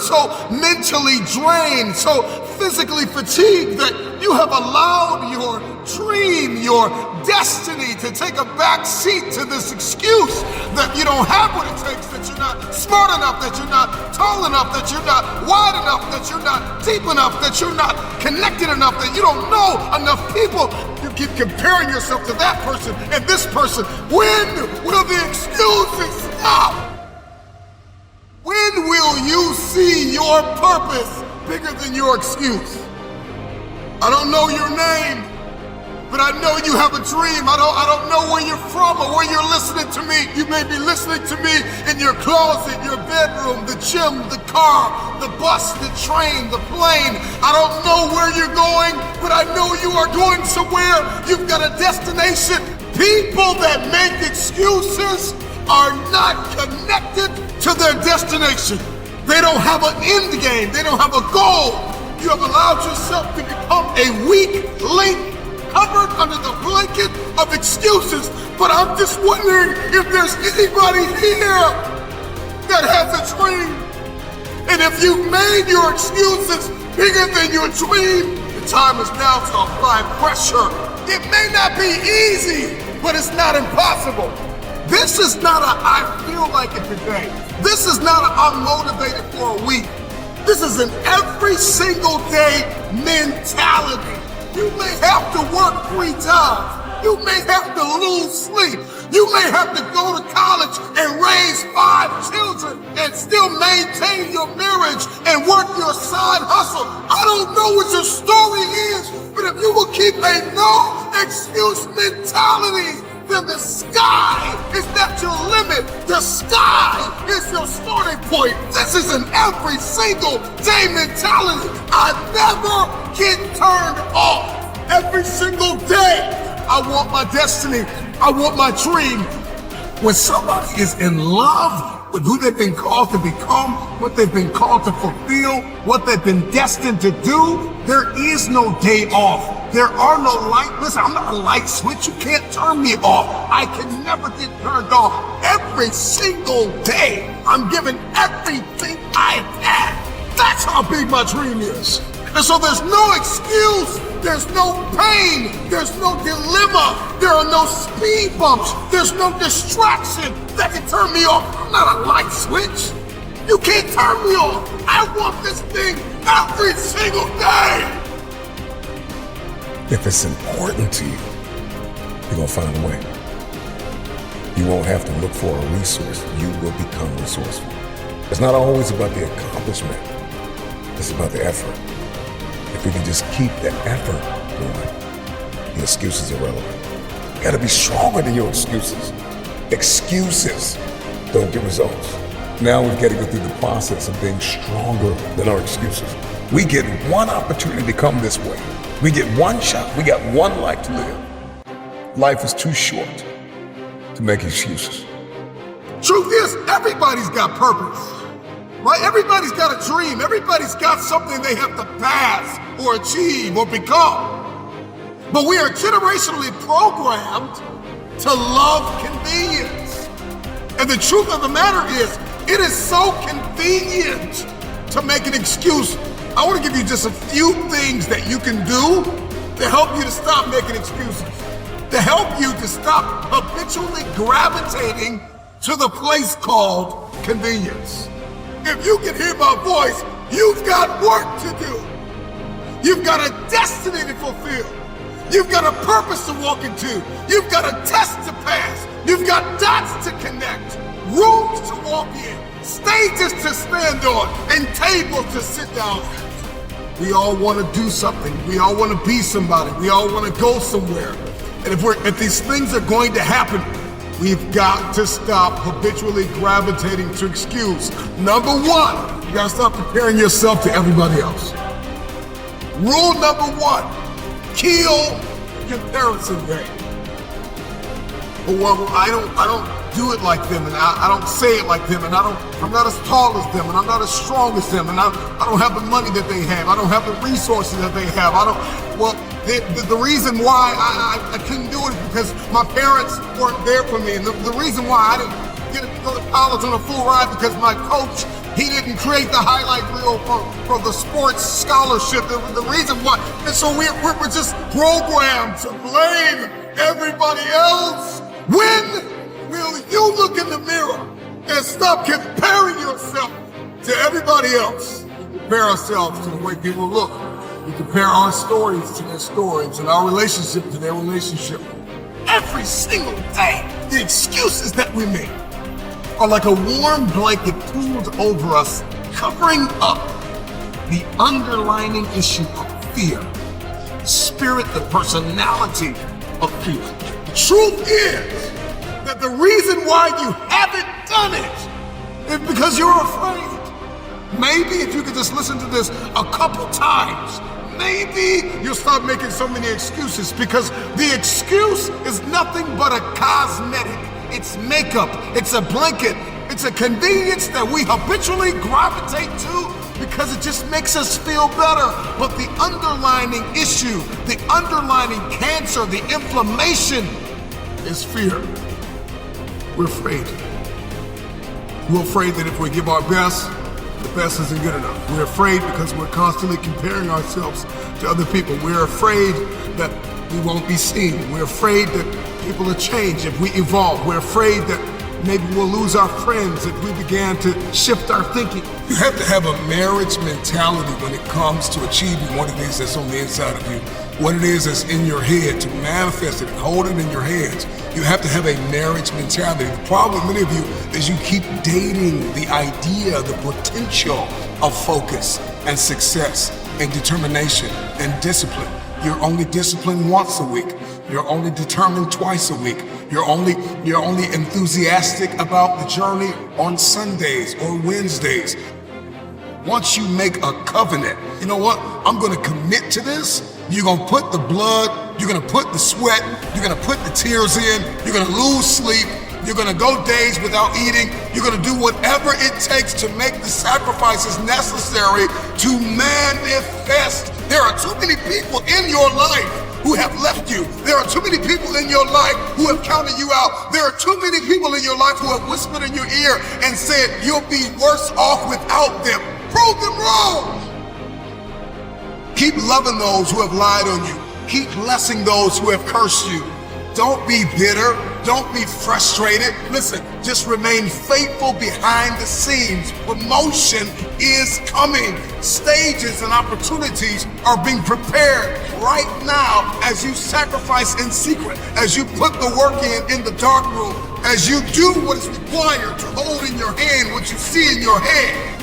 so mentally drained, so physically fatigued that you have allowed your dream, your destiny to take a back seat to this excuse that you don't have what it takes, that you're not smart enough, that you're not tall enough, that you're not wide enough, that you're not deep enough, that you're not connected enough, that you don't know enough people. You keep comparing yourself to that person and this person. When will the excuses stop? When will you see your purpose bigger than your excuse? I don't know your name, but I know you have a dream. I don't know where you're from or where you're listening to me. You may be listening to me in your closet, your bedroom, the gym, the car, the bus, the train, the plane. I don't know where you're going, but I know you are going somewhere. You've got a destination. People that make excuses are not connected to their destination. They don't have an end game. They don't have a goal. You have allowed yourself to become a weak link covered under the blanket of excuses. But I'm just wondering if there's anybody here that has a dream. And if you've made your excuses bigger than your dream, the time is now to apply pressure. It may not be easy, but it's not impossible. This is not a I feel like it today. This is not a I'm motivated for a week. This is an every single day mentality. You may have to work 3 times. You may have to lose sleep. You may have to go to college and raise 5 children and still maintain your marriage and work your side hustle. I don't know what your story is, but if you will keep a no excuse mentality, then the sky is not your limit. The sky is your starting point. This is an every single day mentality. I never get turned off. Every single day, I want my destiny. I want my dream. When somebody is in love with who they've been called to become, what they've been called to fulfill, what they've been destined to do, there is no day off. There are no light. Listen, I'm not a light switch. You can't turn me off. I can never get turned off. Every single day, I'm giving everything I have. That's how big my dream is. And so there's no excuse. There's no pain. There's no dilemma. There are no speed bumps. There's no distraction that can turn me off. I'm not a light switch. You can't turn me off. I want this thing every single day. If it's important to you, you're gonna find a way. You won't have to look for a resource. You will become resourceful. It's not always about the accomplishment. It's about the effort. If we can just keep that effort going, the excuses are irrelevant. You gotta be stronger than your excuses. Excuses don't get results. Now we've got to go through the process of being stronger than our excuses. We get one opportunity to come this way. We get one shot. We got one life to live. Life is too short to make excuses. Truth is, everybody's got purpose, right? Everybody's got a dream. Everybody's got something they have to pass or achieve or become. But we are generationally programmed to love convenience. And the truth of the matter is, it is so convenient to make an excuse. I want to give you just a few things that you can do to help you to stop making excuses, to help you to stop habitually gravitating to the place called convenience. If you can hear my voice, you've got work to do. You've got a destiny to fulfill. You've got a purpose to walk into. You've got a test to pass. You've got dots to connect, rooms to walk in, stages to stand on, and tables to sit down at. We all want to do something. We all want to be somebody. We all want to go somewhere. And if these things are going to happen, we've got to stop habitually gravitating to excuse. Number one, you got to stop comparing yourself to everybody else. Rule number one, kill comparison game. Well, I don't do it like them, and I don't say it like them, and I'm not as tall as them, and I'm not as strong as them, and I don't have the money that they have. I don't have the resources that they have. The reason why I couldn't do it is because my parents weren't there for me, and the reason why I didn't get to go to college on a full ride because my coach He didn't create the highlight reel for the sports scholarship. The reason why, and so we're just programmed to blame everybody else. When will you look in the mirror and stop comparing yourself to everybody else? We compare ourselves to the way people look. We compare our stories to their stories and our relationship to their relationship. Every single day, the excuses that we make are like a warm blanket pulled over us, covering up the underlying issue of fear, the spirit, the personality of fear. The truth is that the reason why you haven't done it is because you're afraid. Maybe if you could just listen to this a couple times, maybe you'll stop making so many excuses, because the excuse is nothing but a cosmetic. It's makeup, it's a blanket, it's a convenience that we habitually gravitate to because it just makes us feel better. But the underlying issue, the underlying cancer, the inflammation is fear. We're afraid. We're afraid that if we give our best, the best isn't good enough. We're afraid because we're constantly comparing ourselves to other people. We're afraid that we won't be seen. We're afraid that people will change if we evolve. We're afraid that maybe we'll lose our friends if we began to shift our thinking. You have to have a marriage mentality when it comes to achieving what it is that's on the inside of you, what it is that's in your head, to manifest it and hold it in your hands. You have to have a marriage mentality. The problem with many of you is you keep dating the idea, the potential of focus and success and determination and discipline. You're only disciplined once a week. You're only determined twice a week. You're only enthusiastic about the journey on Sundays or Wednesdays. Once you make a covenant, you know what? I'm gonna commit to this. You're gonna put the blood, you're gonna put the sweat, you're gonna put the tears in, you're gonna lose sleep, you're gonna go days without eating, you're gonna do whatever it takes to make the sacrifices necessary to manifest. There are too many people in your life who have left you. There are too many people in your life who have counted you out. There are too many people in your life who have whispered in your ear and said, you'll be worse off without them. Prove them wrong. Keep loving those who have lied on you. Keep blessing those who have cursed you. Don't be bitter. Don't be frustrated. Listen, just remain faithful behind the scenes. Promotion is coming. Stages and opportunities are being prepared right now as you sacrifice in secret, as you put the work in the dark room, as you do what is required to hold in your hand what you see in your head.